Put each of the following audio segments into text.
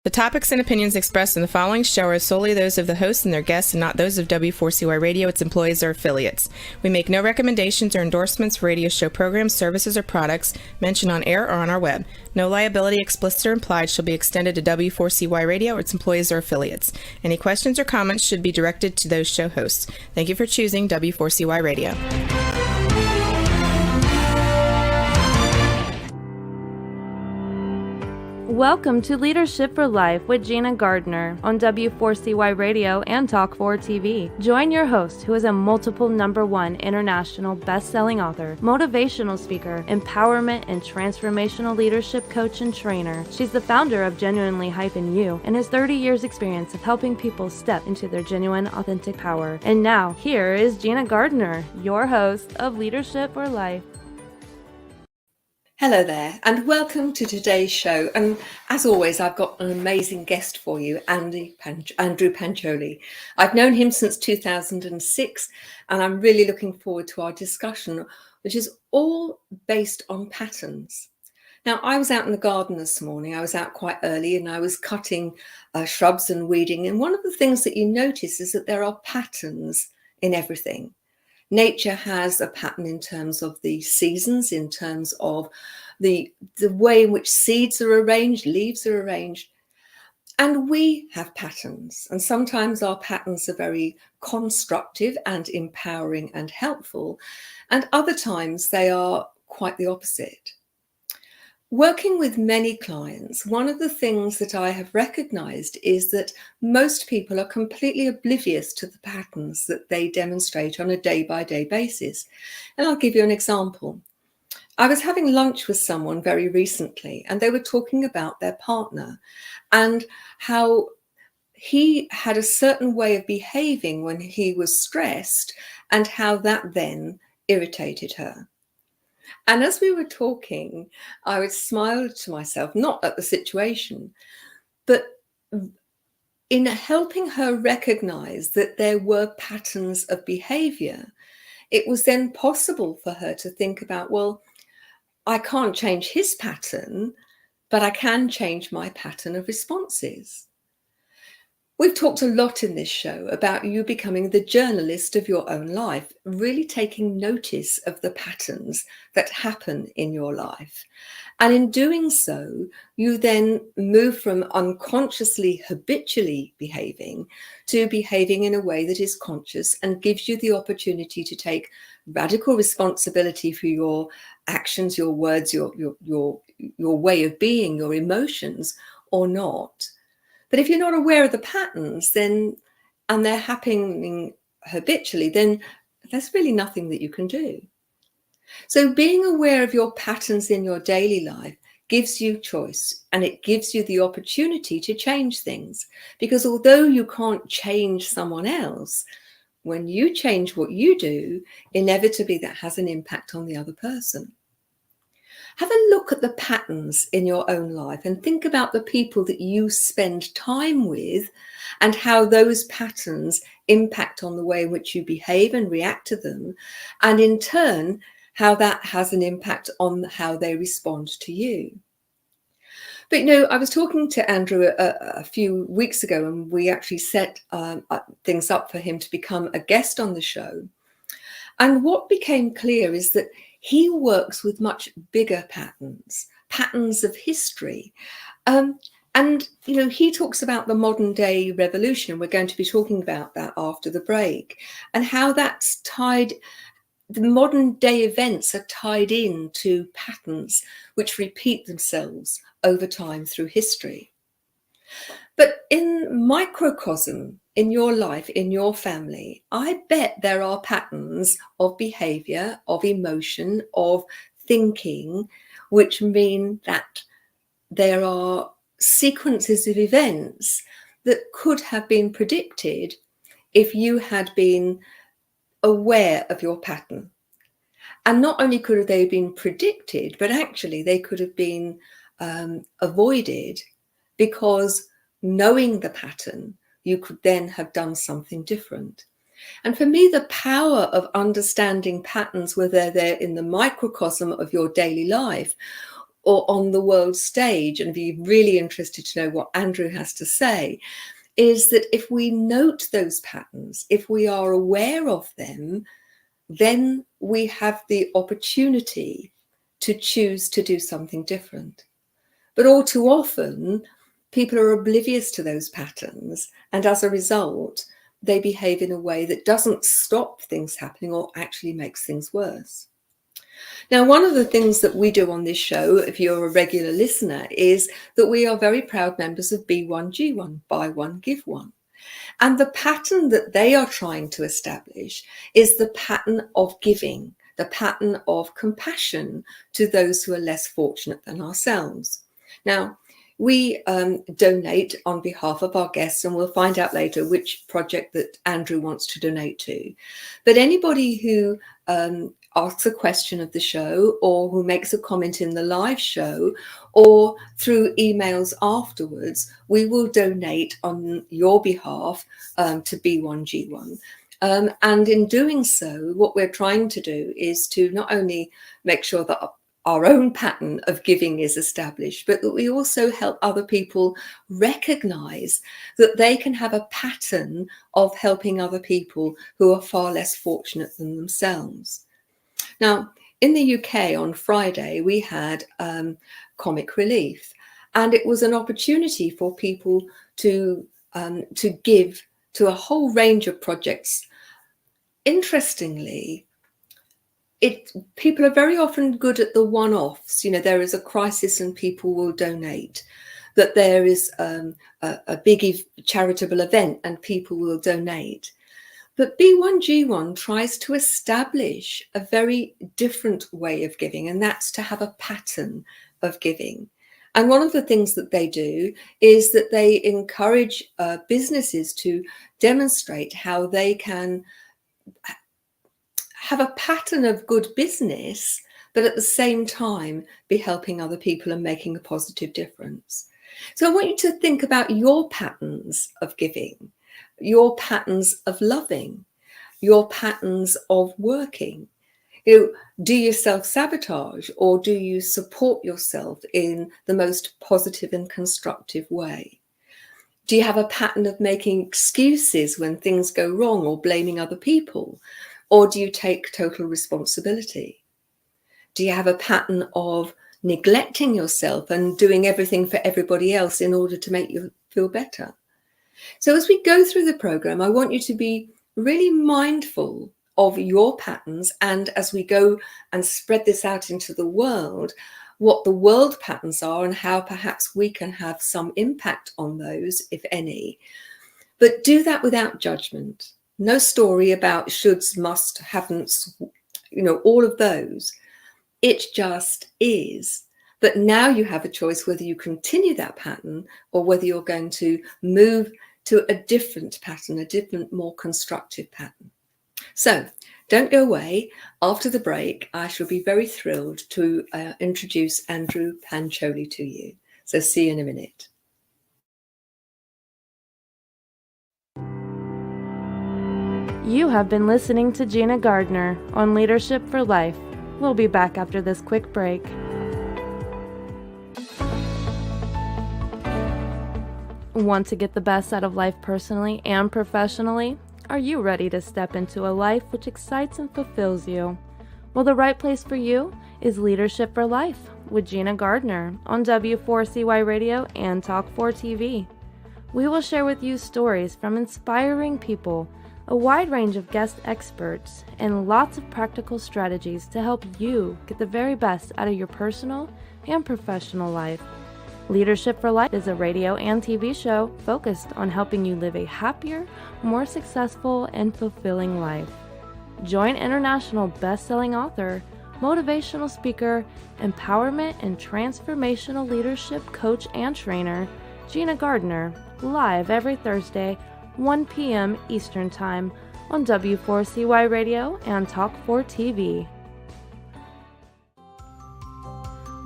The topics and opinions expressed in the following show are solely those of the host and their guests and not those of W4CY Radio, its employees, or affiliates. We make no recommendations or endorsements for radio show programs, services, or products mentioned on air or on our web. No liability, explicit or implied, shall be extended to W4CY Radio or its employees or affiliates. Any questions or comments should be directed to those show hosts. Thank you for choosing W4CY Radio. Welcome to Leadership for Life with Gina Gardner on W4CY Radio and Talk4 TV. Join your host, who is a multiple #1 international best-selling author, motivational speaker, empowerment and transformational leadership coach and trainer. She's the founder of Genuinely-You and has 30 years experience of helping people step into their genuine, authentic power. And now, here is Gina Gardner, your host of Leadership for Life. Hello there, and welcome to today's show. And as always, I've got an amazing guest for you, Andrew Pancholi. I've known him since 2006, and I'm really looking forward to our discussion, which is all based on patterns. Now, I was out in the garden this morning. I was out quite early, and I was cutting shrubs and weeding. And one of the things that you notice is that there are patterns in everything. Nature has a pattern in terms of the seasons, in terms of the way in which seeds are arranged, leaves are arranged. And we have patterns. And sometimes our patterns are very constructive and empowering and helpful. And other times they are quite the opposite. Working with many clients, one of the things that I have recognized is that most people are completely oblivious to the patterns that they demonstrate on a day-by-day basis. And I'll give you an example. I was having lunch with someone very recently, and they were talking about their partner and how he had a certain way of behaving when he was stressed and how that then irritated her. And as we were talking, I would smile to myself, not at the situation, but in helping her recognize that there were patterns of behavior. It was then possible for her to think about, well, I can't change his pattern, but I can change my pattern of responses. We've talked a lot in this show about you becoming the journalist of your own life, really taking notice of the patterns that happen in your life. And in doing so, you then move from unconsciously, habitually behaving to behaving in a way that is conscious and gives you the opportunity to take radical responsibility for your actions, your words, your way of being, your emotions, or not. But if you're not aware of the patterns, then, and they're happening habitually, then there's really nothing that you can do. So being aware of your patterns in your daily life gives you choice, and it gives you the opportunity to change things. Because although you can't change someone else, when you change what you do, inevitably that has an impact on the other person. Have a look at the patterns in your own life and think about the people that you spend time with and how those patterns impact on the way in which you behave and react to them. And in turn, how that has an impact on how they respond to you. But, you know, I was talking to Andrew a few weeks ago, and we actually set things up for him to become a guest on the show. And what became clear is that he works with much bigger patterns of history. And, you know, he talks about the modern day revolution. We're going to be talking about that after the break, and how that's tied. The modern day events are tied in to patterns which repeat themselves over time through history. But in microcosm, in your life, in your family, I bet there are patterns of behavior, of emotion, of thinking, which mean that there are sequences of events that could have been predicted if you had been aware of your pattern. And not only could they have been predicted, but actually they could have been avoided, because knowing the pattern, you could then have done something different. And for me, the power of understanding patterns, whether they're in the microcosm of your daily life or on the world stage, and be really interested to know what Andrew has to say, is that if we note those patterns, if we are aware of them, then we have the opportunity to choose to do something different. But all too often, people are oblivious to those patterns, and as a result, they behave in a way that doesn't stop things happening or actually makes things worse. Now, one of the things that we do on this show, if you're a regular listener, is that we are very proud members of B1G1, Buy One, Give One. And the pattern that they are trying to establish is the pattern of giving, the pattern of compassion to those who are less fortunate than ourselves. Now, we donate on behalf of our guests, and we'll find out later which project that Andrew wants to donate to. But anybody who asks a question of the show, or who makes a comment in the live show, or through emails afterwards, we will donate on your behalf to B1G1. And in doing so, what we're trying to do is to not only make sure that our own pattern of giving is established, but that we also help other people recognize that they can have a pattern of helping other people who are far less fortunate than themselves. Now, in the UK on Friday, we had comic relief, and it was an opportunity for people to give to a whole range of projects. Interestingly, people are very often good at the one-offs. You know, there is a crisis and people will donate. That there is a big charitable event and people will donate. But B1G1 tries to establish a very different way of giving, and that's to have a pattern of giving. And one of the things that they do is that they encourage businesses to demonstrate how they can have a pattern of good business, but at the same time be helping other people and making a positive difference. So I want you to think about your patterns of giving, your patterns of loving, your patterns of working. Do you self-sabotage, or do you support yourself in the most positive and constructive way? Do you have a pattern of making excuses when things go wrong or blaming other people? Or do you take total responsibility? Do you have a pattern of neglecting yourself and doing everything for everybody else in order to make you feel better? So as we go through the program, I want you to be really mindful of your patterns, and as we go and spread this out into the world, what the world patterns are and how perhaps we can have some impact on those, if any. But do that without judgment. No story about shoulds, must, haven'ts, all of those. It just is. But now you have a choice whether you continue that pattern or whether you're going to move to a different pattern, a different, more constructive pattern. So don't go away. After the break, I shall be very thrilled to introduce Andrew Pancholi to you. So see you in a minute. You have been listening to Gina Gardner on Leadership for Life. We'll be back after this quick break. Want to get the best out of life personally and professionally? Are you ready to step into a life which excites and fulfills you? Well, the right place for you is Leadership for Life with Gina Gardner on W4CY Radio and Talk4 TV. We will share with you stories from inspiring people, a wide range of guest experts, and lots of practical strategies to help you get the very best out of your personal and professional life. Leadership for Life is a radio and TV show focused on helping you live a happier, more successful, and fulfilling life. Join international best-selling author, motivational speaker, empowerment and transformational leadership coach and trainer, Gina Gardner, live every Thursday, 1 p.m. Eastern Time on W4CY Radio and Talk4 TV.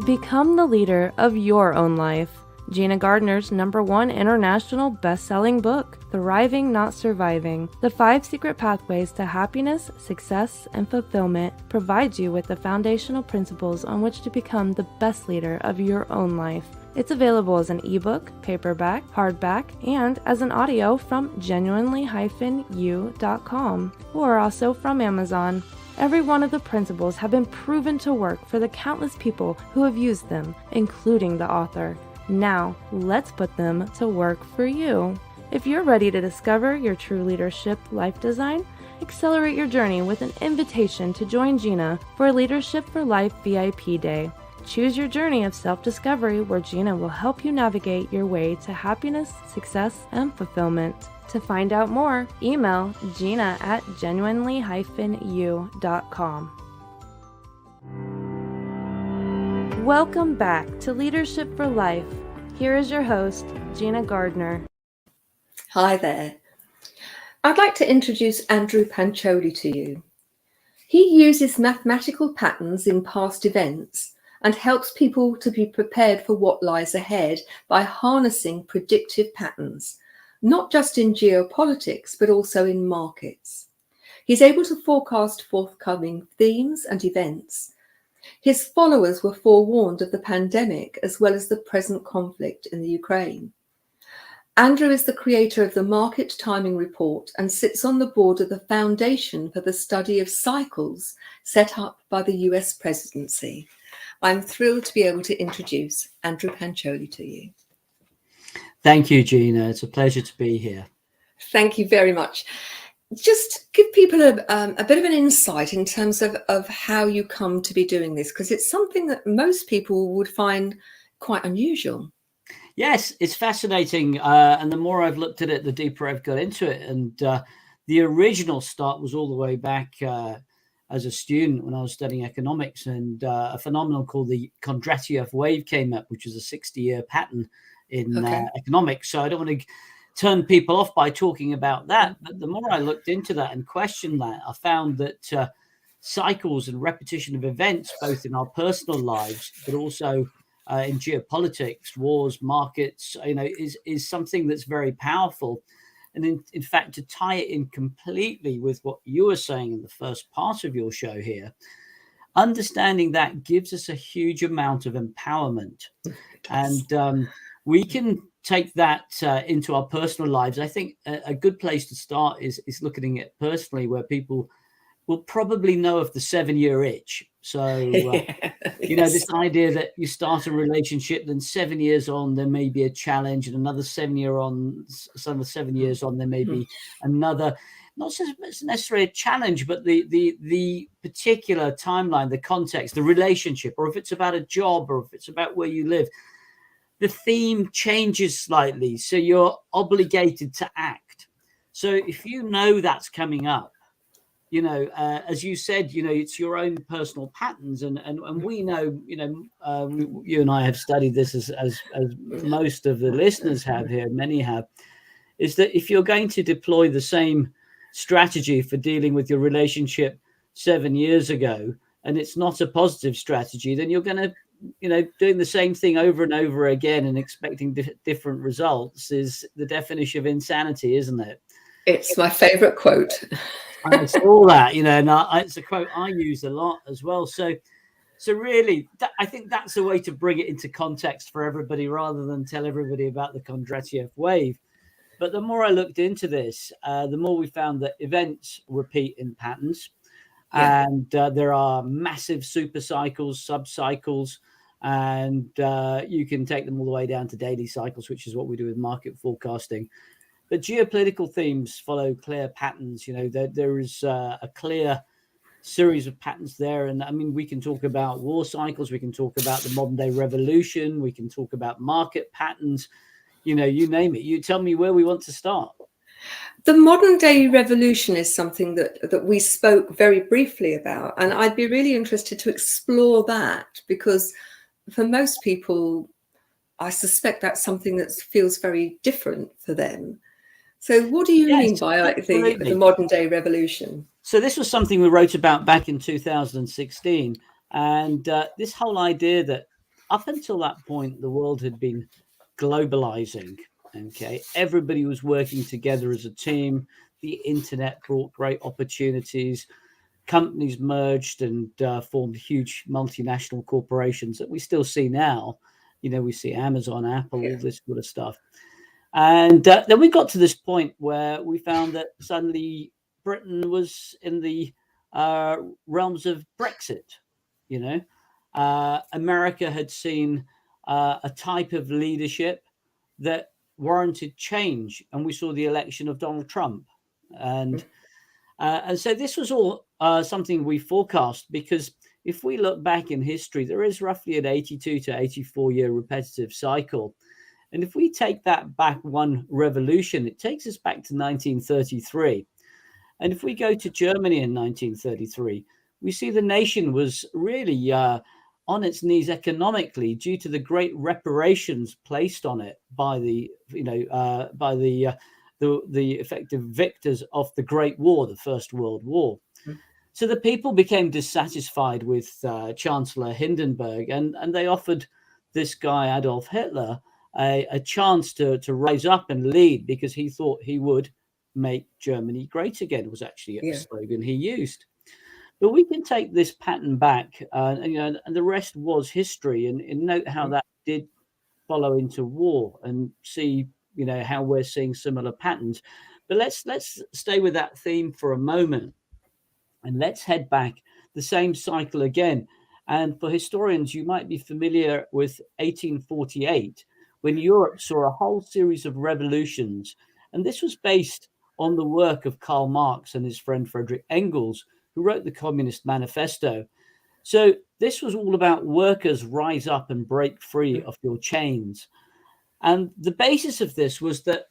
Become the leader of your own life. Gina Gardner's #1 international best-selling book, Thriving Not Surviving: The 5 Secret Pathways to Happiness, Success, and Fulfillment, provides you with the foundational principles on which to become the best leader of your own life. It's available as an ebook, paperback, hardback, and as an audio from genuinely-u.com, or also from Amazon. Every one of the principles have been proven to work for the countless people who have used them, including the author. Now, let's put them to work for you. If you're ready to discover your true leadership life design, accelerate your journey with an invitation to join Gina for Leadership for Life VIP Day. Choose your journey of self-discovery where Gina will help you navigate your way to happiness, success, and fulfillment. To find out more, email Gina at genuinely-u.com. Welcome back to Leadership for Life. Here is your host, Gina Gardner. Hi there. I'd like to introduce Andrew Pancholi to you. He uses mathematical patterns in past events and helps people to be prepared for what lies ahead by harnessing predictive patterns, not just in geopolitics, but also in markets. He's able to forecast forthcoming themes and events. His followers were forewarned of the pandemic as well as the present conflict in the Ukraine. Andrew is the creator of the Market Timing Report and sits on the board of the Foundation for the Study of Cycles set up by the US presidency. I'm thrilled to be able to introduce Andrew Pancholi to you. Thank you, Gina. It's a pleasure to be here. Thank you very much. Just give people a bit of an insight in terms of how you come to be doing this, because it's something that most people would find quite unusual. Yes, it's fascinating. And the more I've looked at it, the deeper I've got into it. And the original start was all the way back as a student when I was studying economics, and a phenomenon called the Kondratiev wave came up, which is a 60-year pattern in economics. So I don't want to turn people off by talking about that. But the more I looked into that and questioned that, I found that cycles and repetition of events, both in our personal lives, but also in geopolitics, wars, markets, is something that's very powerful. And in fact, to tie it in completely with what you were saying in the first part of your show here, understanding that gives us a huge amount of empowerment. And we can take that into our personal lives. I think a good place to start is looking at it personally, where people will probably know of the 7-year itch. So, this idea that you start a relationship, then 7 years on, there may be a challenge, and another 7 years on, there may be another, not necessarily a challenge, but the particular timeline, the context, the relationship, or if it's about a job, or if it's about where you live, the theme changes slightly. So you're obligated to act. So if you know that's coming up, as you said, it's your own personal patterns, and we know, you and I have studied this as most of the listeners have here, many have, is that if you're going to deploy the same strategy for dealing with your relationship 7 years ago, and it's not a positive strategy, then you're going to, doing the same thing over and over again and expecting different results is the definition of insanity, isn't it? It's my favorite quote. I saw that, and it's a quote I use a lot as well. So really, I think that's a way to bring it into context for everybody, rather than tell everybody about the Kondratiev wave. But the more I looked into this, the more we found that events repeat in patterns, and there are massive super cycles, sub cycles, and you can take them all the way down to daily cycles, which is what we do with market forecasting. But geopolitical themes follow clear patterns. There is a clear series of patterns there. And I mean, we can talk about war cycles. We can talk about the modern day revolution. We can talk about market patterns. You name it. You tell me where we want to start. The modern day revolution is something that we spoke very briefly about. And I'd be really interested to explore that, because for most people, I suspect that's something that feels very different for them. So what do you mean by the modern day revolution? So this was something we wrote about back in 2016. And this whole idea that up until that point, the world had been globalizing. Okay, everybody was working together as a team. The internet brought great opportunities. Companies merged and formed huge multinational corporations that we still see now. We see Amazon, Apple, all this sort of stuff. And then we got to this point where we found that suddenly Britain was in the realms of Brexit. America had seen a type of leadership that warranted change, and we saw the election of Donald Trump. And so this was all something we forecast, because if we look back in history, there is roughly an 82 to 84 year repetitive cycle. And if we take that back one revolution, it takes us back to 1933. And if we go to Germany in 1933, we see the nation was really on its knees economically due to the great reparations placed on it by the effective victors of the Great War, the First World War. So the people became dissatisfied with Chancellor Hindenburg, and they offered this guy, Adolf Hitler, a chance to rise up and lead, because he thought he would make Germany great again, was actually a slogan he used. But we can take this pattern back, and the rest was history, and note how that did follow into war, and see, how we're seeing similar patterns. But let's stay with that theme for a moment, and let's head back the same cycle again. And for historians, you might be familiar with 1848, when Europe saw a whole series of revolutions. And this was based on the work of Karl Marx and his friend Friedrich Engels, who wrote the Communist Manifesto. So this was all about workers rise up and break free of your chains. And the basis of this was that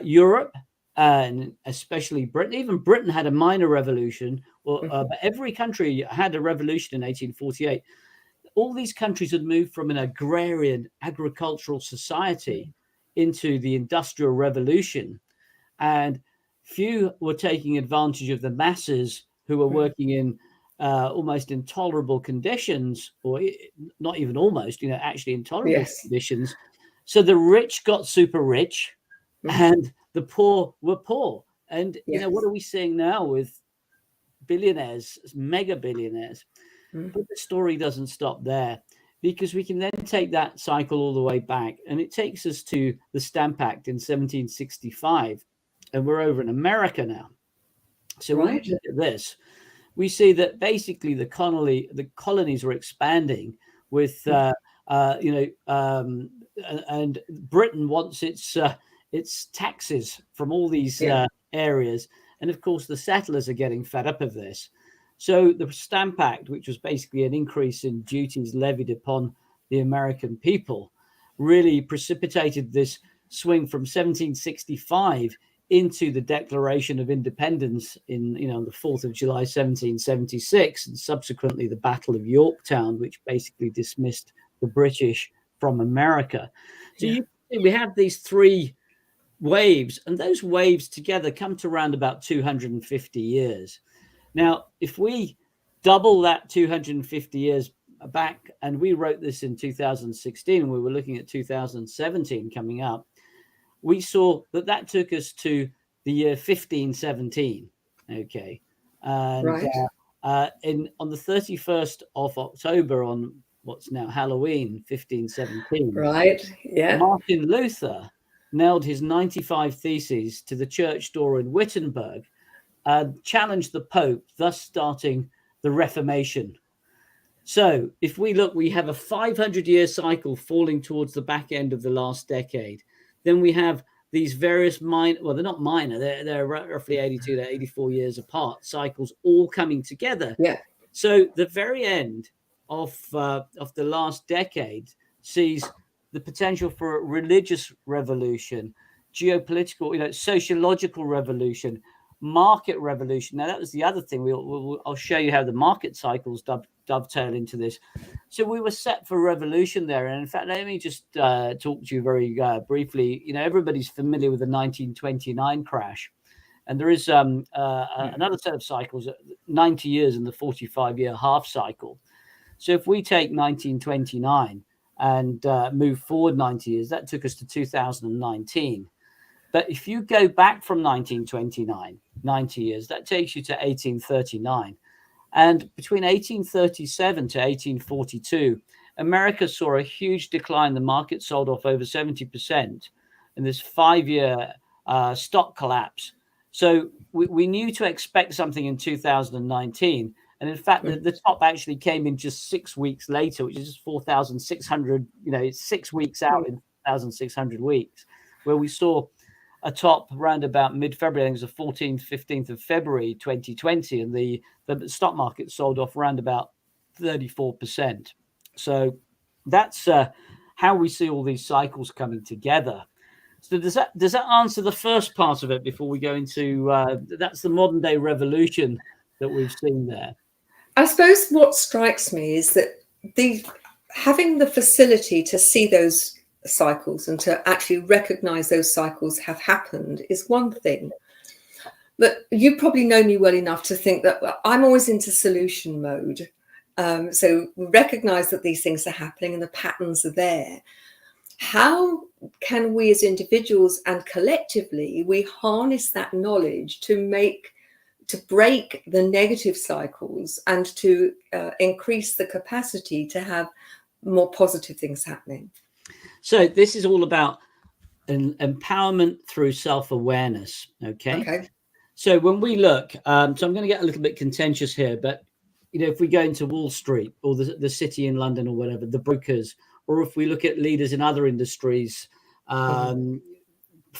Europe, and especially Britain, even Britain had a minor revolution, but every country had a revolution in 1848. All these countries had moved from an agrarian agricultural society into the Industrial Revolution. And few were taking advantage of the masses who were working in almost intolerable conditions, or not even almost, actually intolerable conditions. So the rich got super rich and the poor were poor. And, what are we seeing now with billionaires, mega billionaires? But the story doesn't stop there, because we can then take that cycle all the way back, and it takes us to the Stamp Act in 1765, and we're over in America now. So when we look at this, we see that basically the colonies were expanding with, and Britain wants its taxes from all these areas, and of course the settlers are getting fed up of this. So the Stamp Act, which was basically an increase in duties levied upon the American people, really precipitated this swing from 1765 into the Declaration of Independence in, the 4th of July, 1776, and subsequently the Battle of Yorktown, which basically dismissed the British from America. So we have these three waves, and those waves together come to around about 250 years. Now, if we double that 250 years back, and we wrote this in 2016, and we were looking at 2017 coming up, we saw that took us to the year 1517. Okay. And on the 31st of October, on what's now Halloween, 1517. Right. Yeah. Martin Luther nailed his 95 Theses to the church door in Wittenberg, challenged the Pope, thus starting the Reformation. So if we look, we have a 500-year cycle falling towards the back end of the last decade. Then we have these various minor, well, they're not minor, they're roughly 82 to 84 years apart, cycles all coming together. Yeah. So the very end of the last decade sees the potential for a religious revolution, geopolitical, sociological revolution, market revolution. Now, that was the other thing. I'll show you how the market cycles dovetail into this. So we were set for revolution there. And in fact, let me just talk to you very briefly. Everybody's familiar with the 1929 crash. And there is another set of cycles, 90 years in the 45-year half cycle. So if we take 1929, and move forward 90 years, that took us to 2019. But if you go back from 1929, 90 years, that takes you to 1839. And between 1837 to 1842, America saw a huge decline. The market sold off over 70% in this 5-year stock collapse. So we knew to expect something in 2019. And in fact, the top actually came in just 6 weeks later, which is 4,600, it's 6 weeks out in 4,600 weeks, where we saw a top around about mid-February. I think it was the 14th, 15th of February, 2020. And the stock market sold off around about 34%. So that's how we see all these cycles coming together. So does that answer the first part of it before we go into that's the modern day revolution that we've seen there? I suppose what strikes me is that having the facility to see those cycles and to actually recognize those cycles have happened is one thing. But you probably know me well enough to think that I'm always into solution mode. So we recognize that these things are happening and the patterns are there. How can we as individuals and collectively, we harness that knowledge to break the negative cycles and to increase the capacity to have more positive things happening? So this is all about empowerment through self-awareness. Okay. So when we look, so I'm going to get a little bit contentious here, but if we go into Wall Street or the city in London or whatever, the brokers, or if we look at leaders in other industries, pharma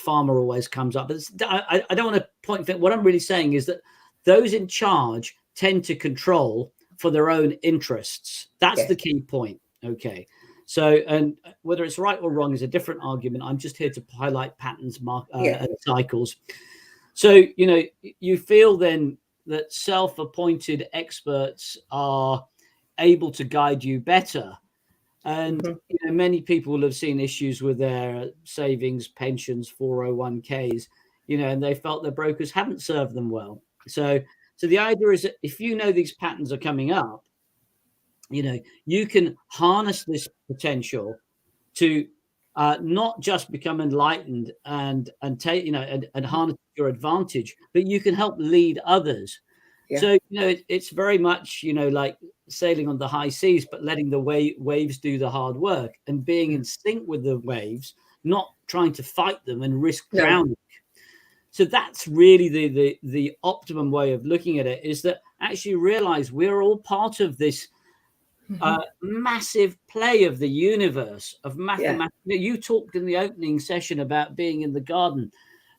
always comes up. But I don't want to point finger. What I'm really saying is that those in charge tend to control for their own interests. That's the key point. Okay. So, and whether it's right or wrong is a different argument. I'm just here to highlight patterns, and cycles. So, you feel then that self-appointed experts are able to guide you better. And many people will have seen issues with their savings, pensions, 401ks, and they felt their brokers haven't served them well. So the idea is that if you know these patterns are coming up, you can harness this potential to not just become enlightened and take, and harness your advantage, but you can help lead others. Yeah. So, it's very much, like sailing on the high seas, but letting the waves do the hard work and being in sync with the waves, not trying to fight them and risk drowning. So that's really the optimum way of looking at it, is that actually realize we're all part of this massive play of the universe of mathematics. You talked in the opening session about being in the garden,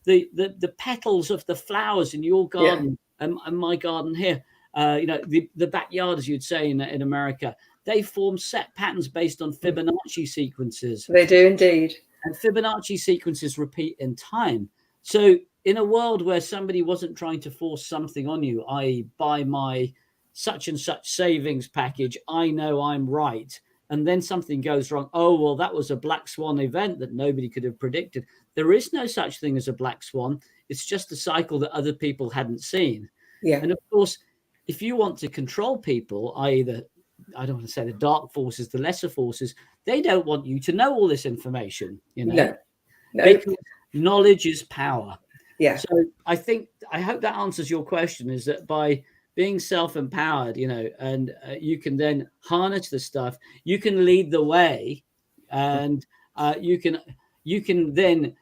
the petals of the flowers in your garden and my garden here, the backyard, as you'd say in America, they form set patterns based on Fibonacci sequences. They do indeed. And Fibonacci sequences repeat in time. So in a world where somebody wasn't trying to force something on you, i.e. buy my such and such savings package, I know I'm right, and then something goes wrong. Oh, well, that was a black swan event that nobody could have predicted. There is no such thing as a black swan. It's just a cycle that other people hadn't seen. Yeah. And of course, if you want to control people, i.e. I don't want to say the dark forces, the lesser forces, they don't want you to know all this information, No. Because knowledge is power. Yeah. So I hope that answers your question, is that by being self-empowered, and you can then harness the stuff, you can lead the way, and you can then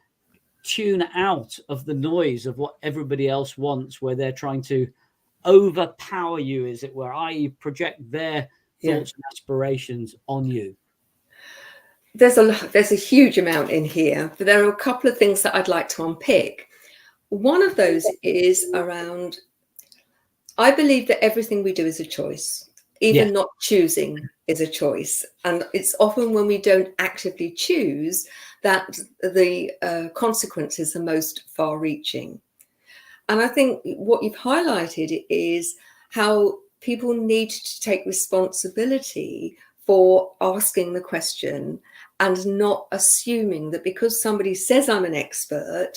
tune out of the noise of what everybody else wants, where they're trying to overpower you, as it were, i.e. project their thoughts and aspirations on you. There's a huge amount in here, but there are a couple of things that I'd like to unpick. One of those is around, I believe that everything we do is a choice. Even not choosing is a choice. And it's often when we don't actively choose that the consequences are most far-reaching. And I think what you've highlighted is how people need to take responsibility for asking the question and not assuming that because somebody says I'm an expert,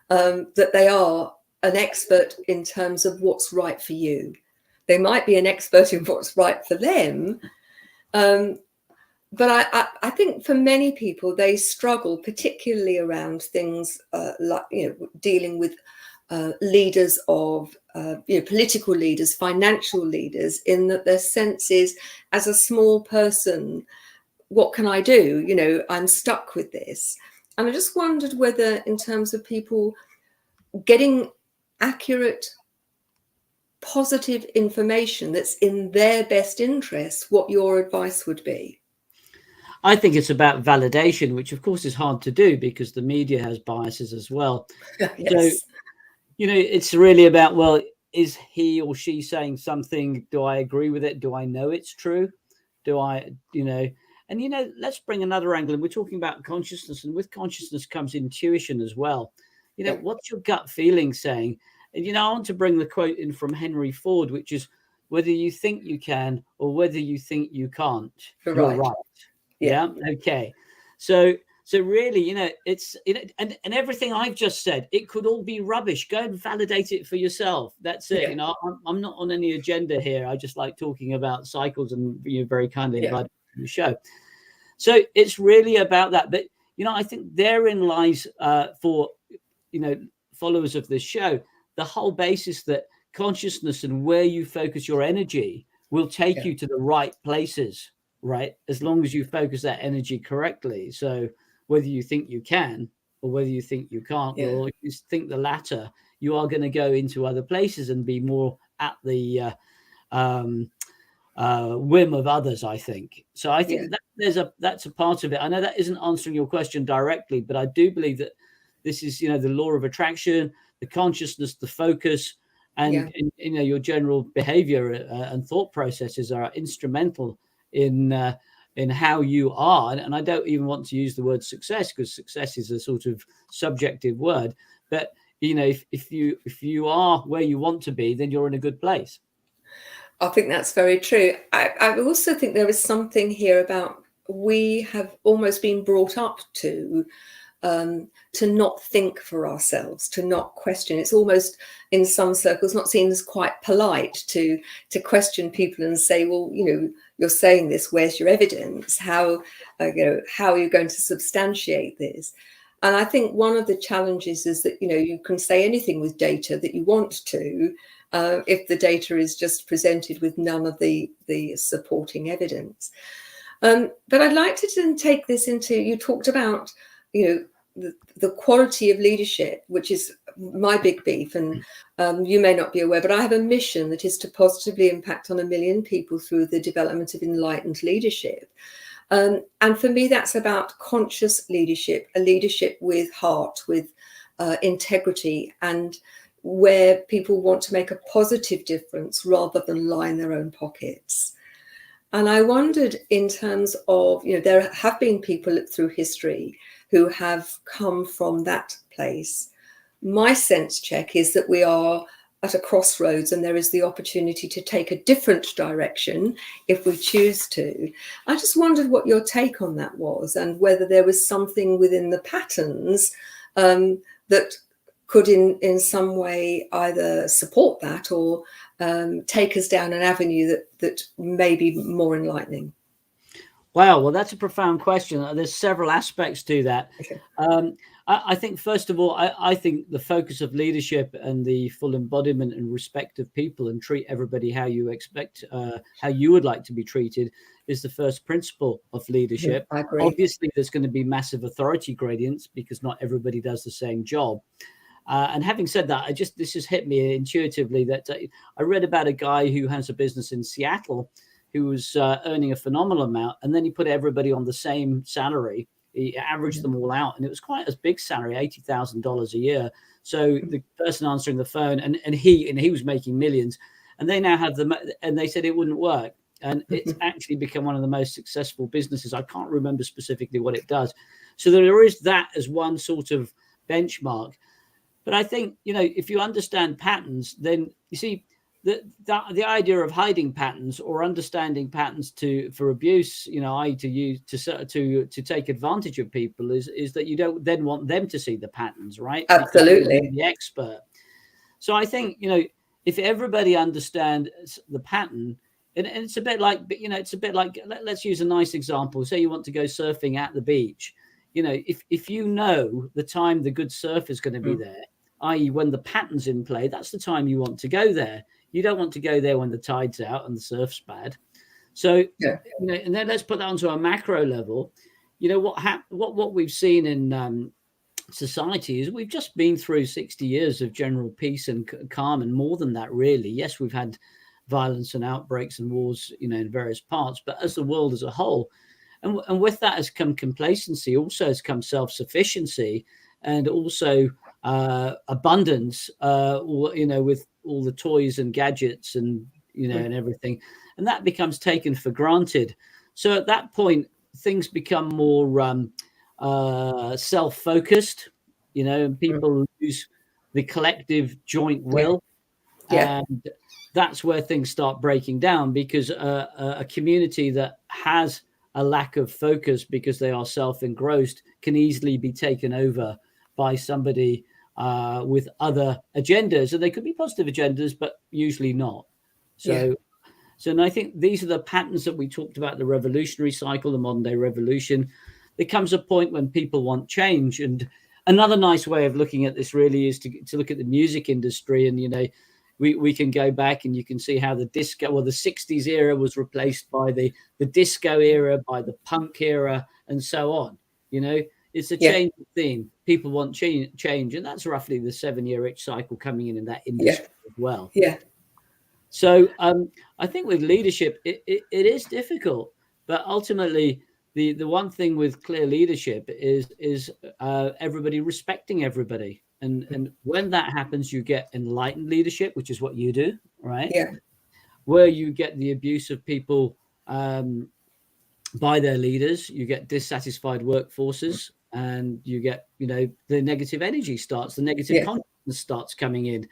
that they are an expert in terms of what's right for you. They might be an expert in what's right for them, but I think for many people, they struggle, particularly around things like, dealing with leaders of, political leaders, financial leaders, in that their sense is, as a small person, what can I do? I'm stuck with this. And I just wondered whether, in terms of people getting accurate, positive information that's in their best interest, what your advice would be. I think it's about validation, which of course is hard to do because the media has biases as well. Yes. So, it's really about, well, is he or she saying something? Do I agree with it? Do I know it's true? Do I, and let's bring another angle. And we're talking about consciousness, and with consciousness comes intuition as well. What's your gut feeling saying? And, I want to bring the quote in from Henry Ford, which is, whether you think you can or whether you think you can't, you're right. Yeah. Okay. So really, it's, and everything I've just said, it could all be rubbish. Go and validate it for yourself. That's it. Yeah. I'm not on any agenda here. I just like talking about cycles, and you very kindly invited me to the show. So it's really about that. But, I think therein lies for, followers of this show, the whole basis that consciousness and where you focus your energy will take you to the right places. Right, as long as you focus that energy correctly. So whether you think you can or whether you think you can't, or if you think the latter, you are going to go into other places and be more at the whim of others, I think. So I think that that's a part of it. I know that isn't answering your question directly, but I do believe that this is, the law of attraction, the consciousness, the focus, and your general behavior and thought processes are instrumental in how you are. And I don't even want to use the word success, because success is a sort of subjective word. But if you are where you want to be, then you're in a good place. I think that's very true. I also think there is something here about, we have almost been brought up to not think for ourselves, to not question. It's almost, in some circles, not seen as quite polite to question people and say, well, you're saying this, where's your evidence? How are you going to substantiate this? And I think one of the challenges is that, you can say anything with data that you want to, if the data is just presented with none of the supporting evidence. But I'd like to then take this into, you talked about, the quality of leadership, which is my big beef. And you may not be aware, but I have a mission that is to positively impact on 1 million people through the development of enlightened leadership. And for me, that's about conscious leadership, a leadership with heart, with integrity, and where people want to make a positive difference rather than line their own pockets. And I wondered, in terms of, there have been people through history who have come from that place. My sense check is that we are at a crossroads, and there is the opportunity to take a different direction if we choose to. I just wondered what your take on that was, and whether there was something within the patterns that could in some way either support that or take us down an avenue that may be more enlightening. Wow, well, that's a profound question. There's several aspects to that. Okay. I think, first of all, I think the focus of leadership and the full embodiment and respect of people, and treat everybody how you expect, how you would like to be treated, is the first principle of leadership. I agree. Obviously, there's going to be massive authority gradients because not everybody does the same job. And having said that, this has hit me intuitively that I read about a guy who has a business in Seattle who was earning a phenomenal amount, and then he put everybody on the same salary. He averaged them all out, and it was quite a big salary, $80,000 a year. So the person answering the phone, and he was making millions, and they now have and they said it wouldn't work. And it's actually become one of the most successful businesses. I can't remember specifically what it does. So there is that as one sort of benchmark. But I think, if you understand patterns, then you see the idea of hiding patterns or understanding patterns for abuse, i.e. to use to take advantage of people, is that you don't then want them to see the patterns, right? Absolutely. The expert. So I think, if everybody understands the pattern, And it's a bit like, it's a bit like, let's use a nice example. Say you want to go surfing at the beach. If you know the time the good surf is going to be there, i.e. when the pattern's in play, that's the time you want to go there. You don't want to go there when the tide's out and the surf's bad. So, and then let's put that onto a macro level. What we've seen in society is we've just been through 60 years of general peace and calm, and more than that, really. Yes, we've had violence and outbreaks and wars, in various parts, but as the world as a whole, and with that has come complacency, also has come self-sufficiency, and also abundance, with all the toys and gadgets and, and everything. And that becomes taken for granted. So at that point, things become more self-focused, and people lose the collective joint will. And that's where things start breaking down, because a community that has a lack of focus because they are self-engrossed can easily be taken over by somebody with other agendas. And they could be positive agendas, but usually not. So and I think these are the patterns that we talked about, the revolutionary cycle, the modern day revolution. There comes a point when people want change. And another nice way of looking at this really is to look at the music industry. And, we can go back and you can see how the disco, the 60s era was replaced by the disco era, by the punk era, and so on. It's a change of theme. People want change. And that's roughly the 7-year cycle coming in that industry as well. So I think with leadership, it is difficult, but ultimately the one thing with clear leadership is everybody respecting everybody. And when that happens, you get enlightened leadership, which is what you do, right? Where you get the abuse of people by their leaders, you get dissatisfied workforces, and you get, the negative energy starts, the negative consciousness starts coming in.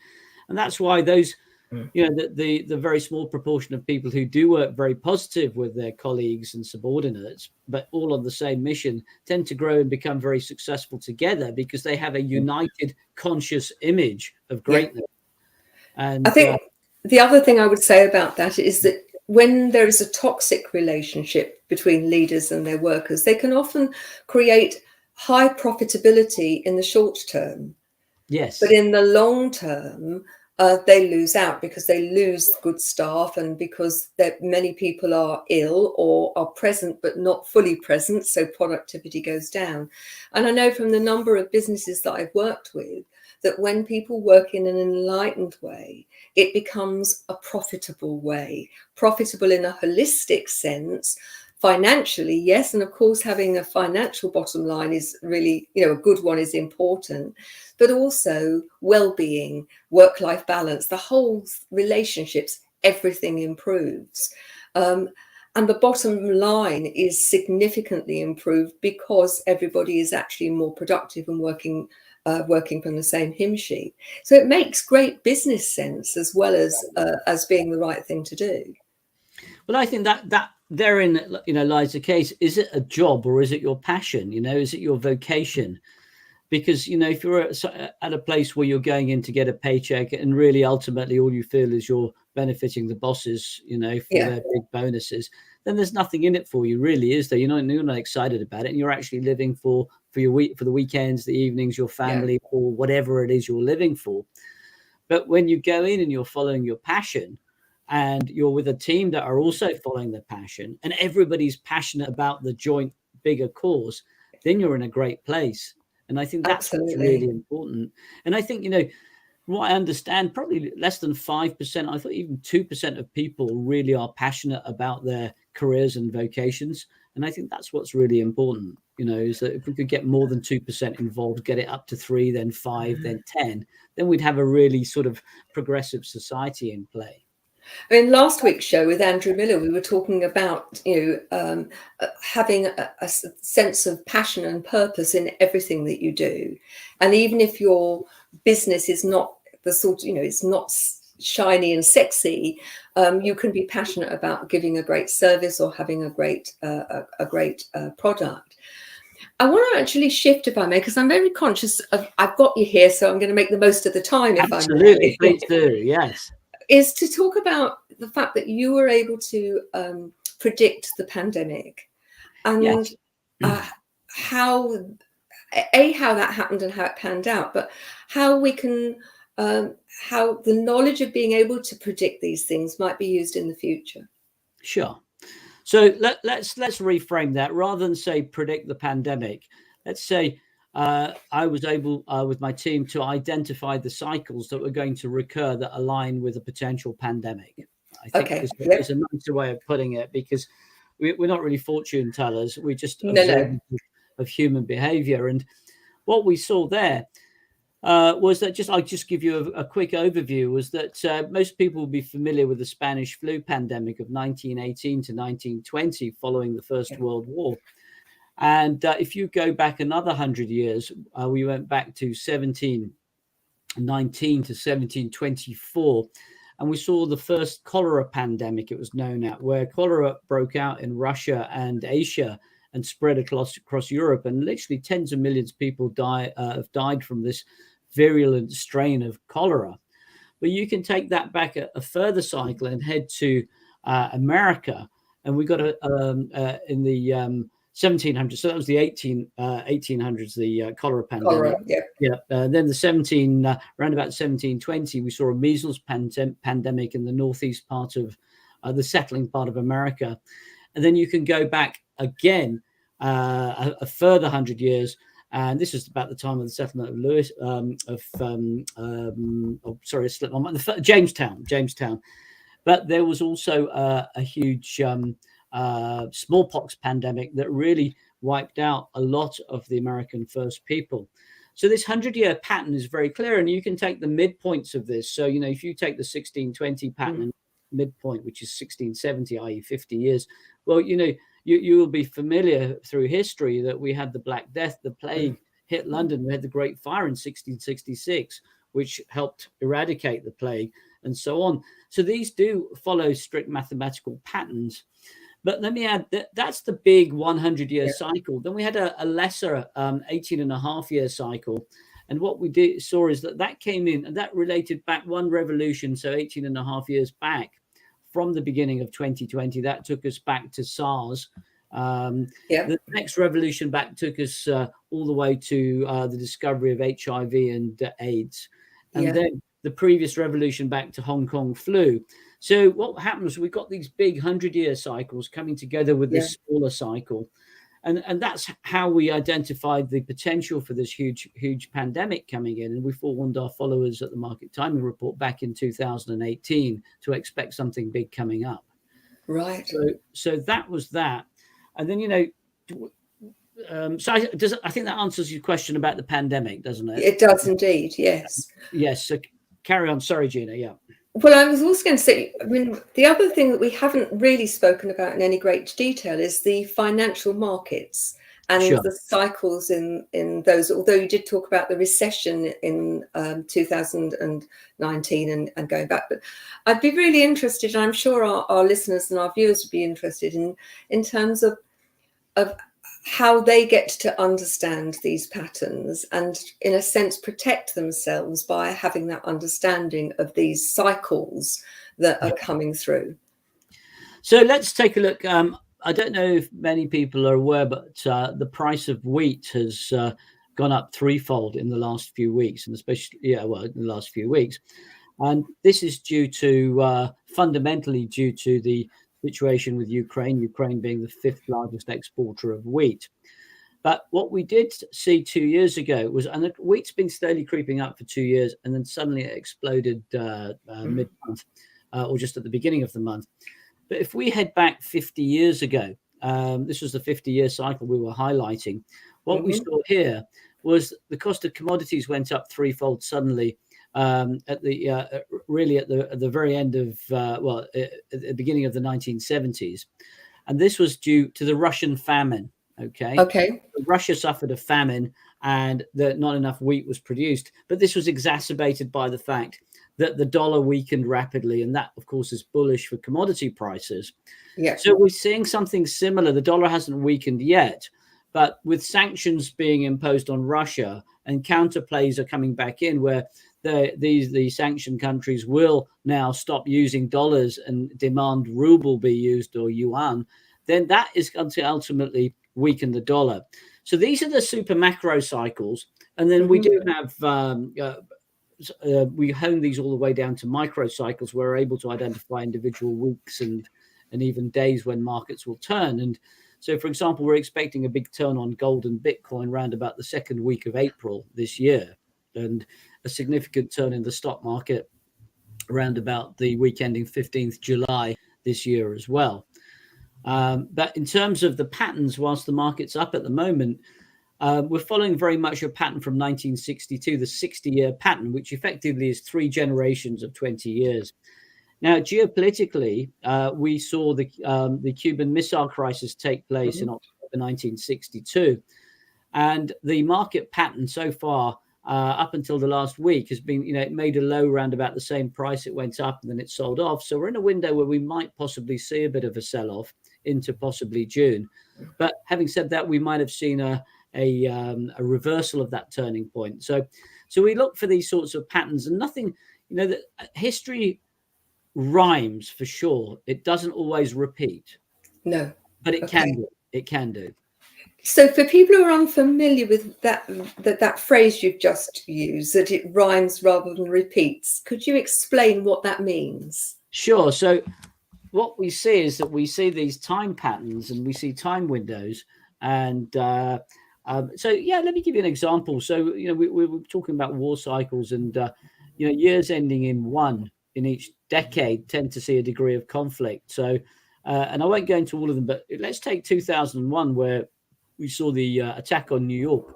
And that's why those, the very small proportion of people who do work very positive with their colleagues and subordinates, but all on the same mission, tend to grow and become very successful together because they have a united conscious image of greatness. And I think the other thing I would say about that is that when there is a toxic relationship between leaders and their workers, they can often create high profitability in the short term. But in the long term, they lose out because they lose good staff, and because many people are ill or are present but not fully present, so productivity goes down. And I know from the number of businesses that I've worked with that when people work in an enlightened way, it becomes a profitable way, profitable in a holistic sense. Financially, yes, and of course having a financial bottom line is really, a good one is important, but also well-being, work-life balance, the whole relationships, everything improves. And the bottom line is significantly improved because everybody is actually more productive and working from the same hymn sheet. So it makes great business sense as well as being the right thing to do. Well, I think that therein, lies the case. Is it a job or is it your passion? Is it your vocation? Because, if you're at a place where you're going in to get a paycheck and really ultimately all you feel is you're benefiting the bosses, for their big bonuses, then there's nothing in it for you, really, is there? You're not excited about it, and you're actually living for the weekends, the evenings, your family, or whatever it is you're living for. But when you go in and you're following your passion, and you're with a team that are also following their passion, and everybody's passionate about the joint bigger cause, then you're in a great place. And I think that's what's really important. And I think, what I understand, probably less than 5%, I thought even 2% of people really are passionate about their careers and vocations. And I think that's what's really important, is that if we could get more than 2% involved, get it up to 3, then 5, then 10, then we'd have a really sort of progressive society in play. In last week's show with Andrew Miller, we were talking about, having a sense of passion and purpose in everything that you do. And even if your business is not the sort, it's not shiny and sexy, you can be passionate about giving a great service or having a great product. I want to actually shift, if I may, because I'm very conscious of, I've got you here, so I'm going to make the most of the time. Absolutely, please do, yes. is to talk about the fact that you were able to predict the pandemic, and Yes. how that happened and how it panned out, but how we can how the knowledge of being able to predict these things might be used in the future. Sure. So let's reframe that. Rather than say predict the pandemic, let's say I was able with my team to identify the cycles that were going to recur that align with a potential pandemic. I think is a nicer way of putting it, because we're not really fortune tellers. We just observe of human behavior. And what we saw there was that I'll just give you a quick overview, was that most people will be familiar with the Spanish flu pandemic of 1918 to 1920 following the First World War. And if you go back another 100 years, we went back to 1719 to 1724, and we saw the first cholera pandemic, it was known at, where cholera broke out in Russia and Asia and spread across Europe, and literally tens of millions of people have died from this virulent strain of cholera. But you can take that back a further cycle and head to America, and we got in the 1700s. So that was the 1800s, the cholera pandemic. Then the around about 1720, we saw a measles pandemic in the northeast part of the settling part of America. And then you can go back again a further 100 years, and this is about the time of the settlement of Jamestown. But there was also a huge smallpox pandemic that really wiped out a lot of the American first people. So this 100-year pattern is very clear, and you can take the midpoints of this. So, if you take the 1620 pattern and midpoint, which is 1670, i.e. 50 years, well, you will be familiar through history that we had the Black Death, the plague hit London. We had the Great Fire in 1666, which helped eradicate the plague, and so on. So these do follow strict mathematical patterns. But let me add that that's the big 100-year cycle. Then we had a lesser 18.5-year cycle. And what we saw is that came in, and that related back one revolution, so 18.5 years back from the beginning of 2020. That took us back to SARS. The next revolution back took us all the way to the discovery of HIV and AIDS. And then the previous revolution back to Hong Kong flu. So what happens, we got these big 100-year cycles coming together with this smaller cycle. And that's how we identified the potential for this huge pandemic coming in. And we forewarned our followers at the Market Timing Report back in 2018 to expect something big coming up. Right. So that was that. And then, so I think that answers your question about the pandemic, doesn't it? It does indeed, yes. Yes. So carry on. Sorry, Gina. Yeah. Well, I was also going to say, the other thing that we haven't really spoken about in any great detail is the financial markets and the cycles in those, although you did talk about the recession in 2019 and going back. But I'd be really interested, and I'm sure our listeners and our viewers would be interested in terms of how they get to understand these patterns and, in a sense, protect themselves by having that understanding of these cycles that are coming through. So let's take a look. I don't know if many people are aware, but the price of wheat has gone up threefold in the last few weeks, and especially, in the last few weeks. And this is fundamentally due to the situation with Ukraine being the fifth largest exporter of wheat. But what we did see 2 years ago was, and the wheat's been slowly creeping up for 2 years, and then suddenly it exploded mid-month or just at the beginning of the month. But if we head back 50 years ago, this was the 50-year cycle we were highlighting. What we saw here was the cost of commodities went up threefold suddenly at the very end of at the beginning of the 1970s, and this was due to the Russian famine. Okay. Russia suffered a famine, and not enough wheat was produced. But this was exacerbated by the fact that the dollar weakened rapidly, and that, of course, is bullish for commodity prices. Yeah. So we're seeing something similar. The dollar hasn't weakened yet, but with sanctions being imposed on Russia and counterplays are coming back in, where the sanctioned countries will now stop using dollars and demand ruble be used or yuan, then that is going to ultimately weaken the dollar. So these are the super macro cycles. And then we do have, we hone these all the way down to micro cycles. We're able to identify individual weeks and even days when markets will turn. And so, for example, we're expecting a big turn on gold and Bitcoin around about the second week of April this year, and a significant turn in the stock market around about the week ending 15th July this year as well. But in terms of the patterns, whilst the market's up at the moment, we're following very much a pattern from 1962, the 60-year pattern, which effectively is 3 generations of 20 years. Now, geopolitically, we saw the Cuban Missile Crisis take place in October 1962. And the market pattern so far, up until the last week, has been, it made a low round about the same price. It went up and then it sold off. So we're in a window where we might possibly see a bit of a sell-off into possibly June. But having said that, we might have seen a reversal of that turning point. So we look for these sorts of patterns, and nothing, that history rhymes for sure. It doesn't always repeat. No. But it can do. It can do. So for people who are unfamiliar with that phrase you've just used, that it rhymes rather than repeats, could you explain what that means? Sure. So what we see is that we see these time patterns and we see time windows. And so, let me give you an example. So, we were talking about war cycles, and, years ending in 1 in each decade tend to see a degree of conflict. So, and I won't go into all of them, but let's take 2001, where we saw the attack on New York.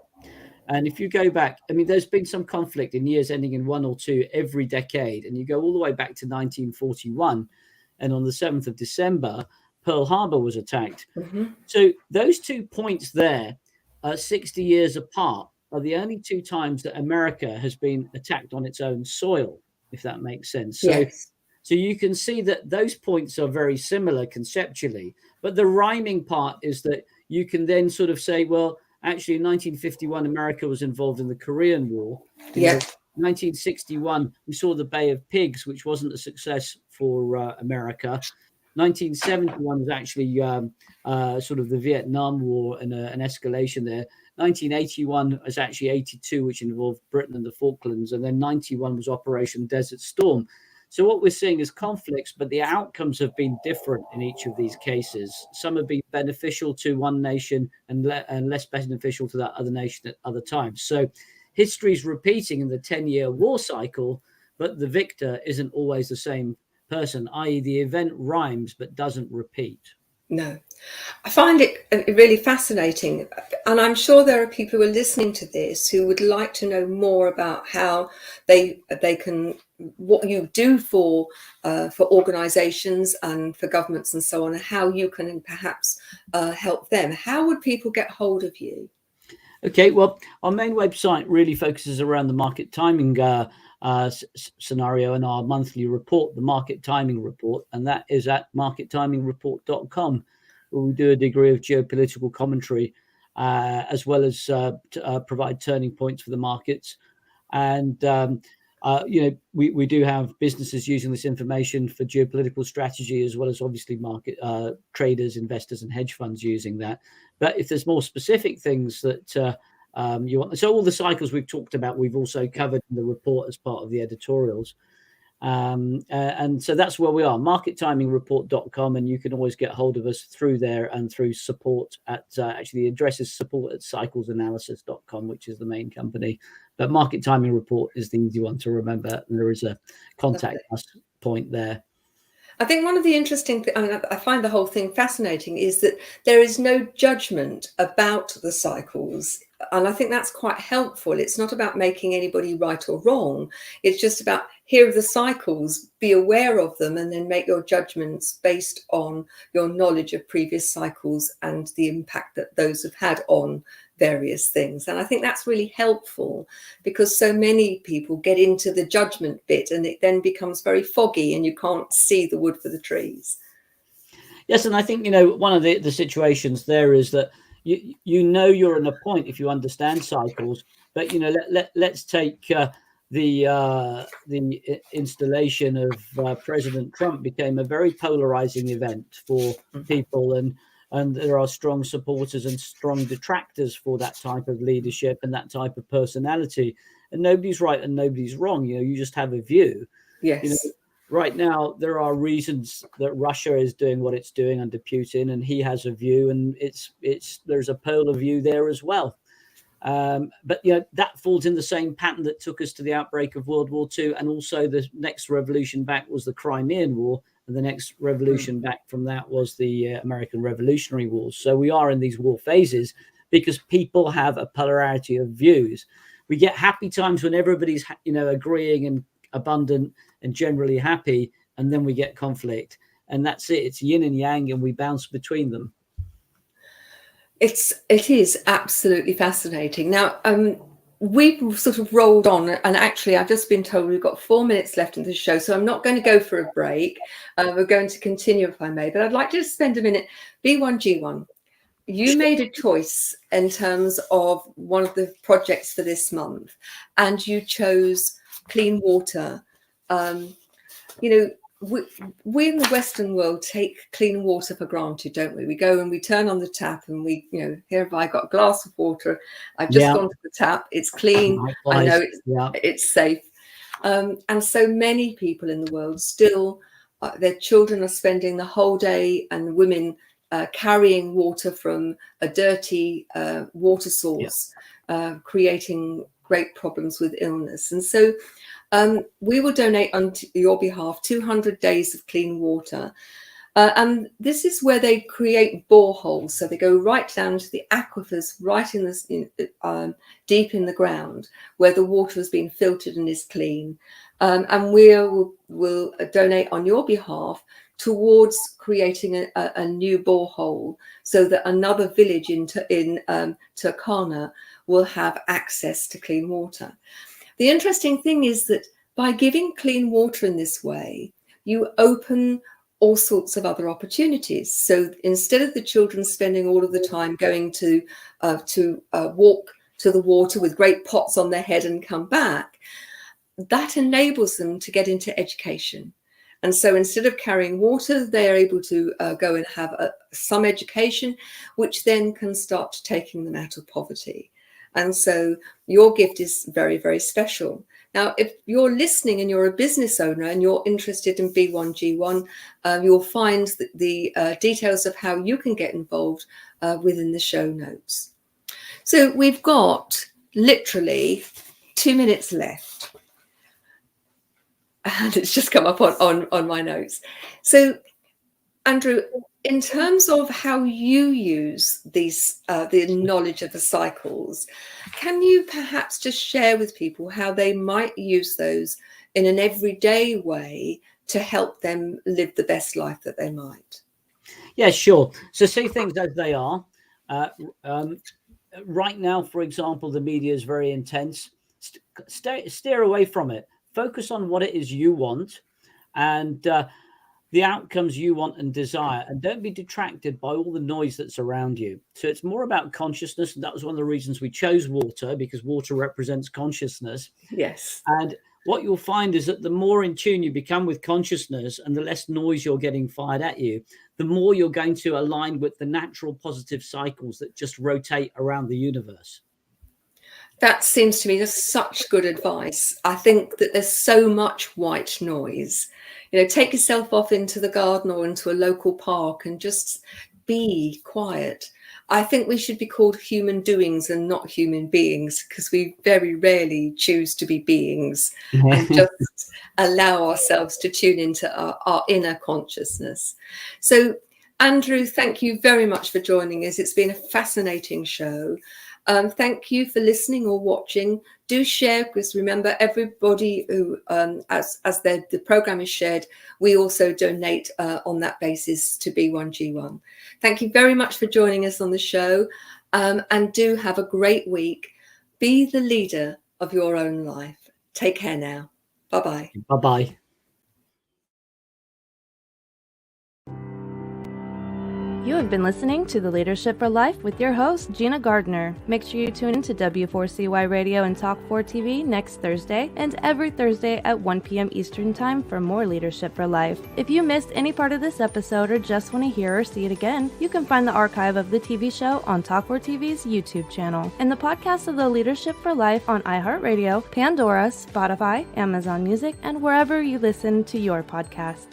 And if you go back, there's been some conflict in years ending in 1 or 2 every decade. And you go all the way back to 1941. And on the 7th of December, Pearl Harbor was attacked. So those 2 points there, 60 years apart, are the only 2 times that America has been attacked on its own soil, if that makes sense. So you can see that those points are very similar conceptually, but the rhyming part is that you can then sort of say, well, actually in 1951, America was involved in the Korean War. 1961, we saw the Bay of Pigs, which wasn't a success for America. 1971 was actually sort of the Vietnam War and an escalation there. 1981 was actually 82, which involved Britain and the Falklands. And then 91 was Operation Desert Storm. So what we're seeing is conflicts, but the outcomes have been different in each of these cases. Some have been beneficial to one nation and less beneficial to that other nation at other times. So history is repeating in the 10-year war cycle, but the victor isn't always the same person, i.e. the event rhymes but doesn't repeat. No. I find it really fascinating, and I'm sure there are people who are listening to this who would like to know more about how they can, what you do for organizations and for governments and so on, and how you can perhaps help them. How would people get hold of you? Okay, well, our main website really focuses around the market timing scenario and our monthly report, the Market Timing Report, and that is at markettimingreport.com, where we do a degree of geopolitical commentary as well as provide turning points for the markets. And we do have businesses using this information for geopolitical strategy, as well as obviously market traders, investors, and hedge funds using that. But if there's more specific things that you want, so all the cycles we've talked about, we've also covered in the report as part of the editorials. And so that's where we are, markettimingreport.com, and you can always get hold of us through there and through support at actually the address is support@cyclesanalysis.com, which is the main company. But Market Timing Report is the easy one to remember, and there is a contact us point there. I think one of the interesting things, I find the whole thing fascinating, is that there is no judgment about the cycles. And I think that's quite helpful. It's not about making anybody right or wrong. It's just about, here are the cycles, be aware of them, and then make your judgments based on your knowledge of previous cycles and the impact that those have had on various things. And I think that's really helpful, because so many people get into the judgment bit and it then becomes very foggy and you can't see the wood for the trees. Yes, and I think, one of the situations there is that you're in a point if you understand cycles, but let's take the installation of President Trump became a very polarizing event for people, and there are strong supporters and strong detractors for that type of leadership and that type of personality. And nobody's right and nobody's wrong. You just have a view. Yes. Right now, there are reasons that Russia is doing what it's doing under Putin, and he has a view, and there's a polar view there as well. But that falls in the same pattern that took us to the outbreak of World War II, and also the next revolution back was the Crimean War, and the next revolution back from that was the American Revolutionary Wars. So we are in these war phases because people have a polarity of views. We get happy times when everybody's agreeing and abundant and generally happy, and then we get conflict, and that's it. It's yin and yang, and we bounce between them. It is absolutely fascinating. Now, we've sort of rolled on, and actually I've just been told we've got 4 minutes left in the show, so I'm not going to go for a break. We're going to continue if I may, but I'd like to just spend a minute. B1G1, you made a choice in terms of one of the projects for this month, and you chose clean water. We in the Western world take clean water for granted, don't we? We go and we turn on the tap and we, here have I got a glass of water. I've just gone to the tap. It's clean. I know it's safe. And so many people in the world still, their children are spending the whole day, and women carrying water from a dirty water source, creating great problems with illness. And so we will donate on your behalf 200 days of clean water. And this is where they create boreholes. So they go right down to the aquifers, right in this deep in the ground, where the water has been filtered and is clean. And we will donate on your behalf towards creating a new borehole, so that another village in Turkana will have access to clean water. The interesting thing is that by giving clean water in this way, you open all sorts of other opportunities. So instead of the children spending all of the time going to walk to the water with great pots on their head and come back, that enables them to get into education. And so instead of carrying water, they are able to go and have some education, which then can start taking them out of poverty. And so your gift is very, very special. Now, if you're listening and you're a business owner and you're interested in B1G1, you'll find the details of how you can get involved within the show notes. So we've got literally 2 minutes left. And it's just come up on my notes. So, Andrew, in terms of how you use these, the knowledge of the cycles, can you perhaps just share with people how they might use those in an everyday way to help them live the best life that they might? Yeah, sure. So see things as they are. Right now, for example, the media is very intense. Steer away from it. Focus on what it is you want, and the outcomes you want and desire, and don't be detracted by all the noise that's around you. So it's more about consciousness, and that was one of the reasons we chose water, because water represents consciousness. Yes. And what you'll find is that the more in tune you become with consciousness and the less noise you're getting fired at you, the more you're going to align with the natural positive cycles that just rotate around the universe. That seems to me just such good advice. I think that there's so much white noise. Take yourself off into the garden or into a local park and just be quiet. I think we should be called human doings and not human beings, because we very rarely choose to be beings and just allow ourselves to tune into our inner consciousness. So, Andrew, thank you very much for joining us. It's been a fascinating show. Thank you for listening or watching. Do share, because remember, everybody who, as the program is shared, we also donate on that basis to B1G1. Thank you very much for joining us on the show, and do have a great week. Be the leader of your own life. Take care now. Bye-bye. Bye-bye. You have been listening to The Leadership for Life with your host, Gina Gardner. Make sure you tune in to W4CY Radio and Talk 4 TV next Thursday and every Thursday at 1 p.m. Eastern Time for more Leadership for Life. If you missed any part of this episode or just want to hear or see it again, you can find the archive of the TV show on Talk 4 TV's YouTube channel and the podcast of The Leadership for Life on iHeartRadio, Pandora, Spotify, Amazon Music, and wherever you listen to your podcast.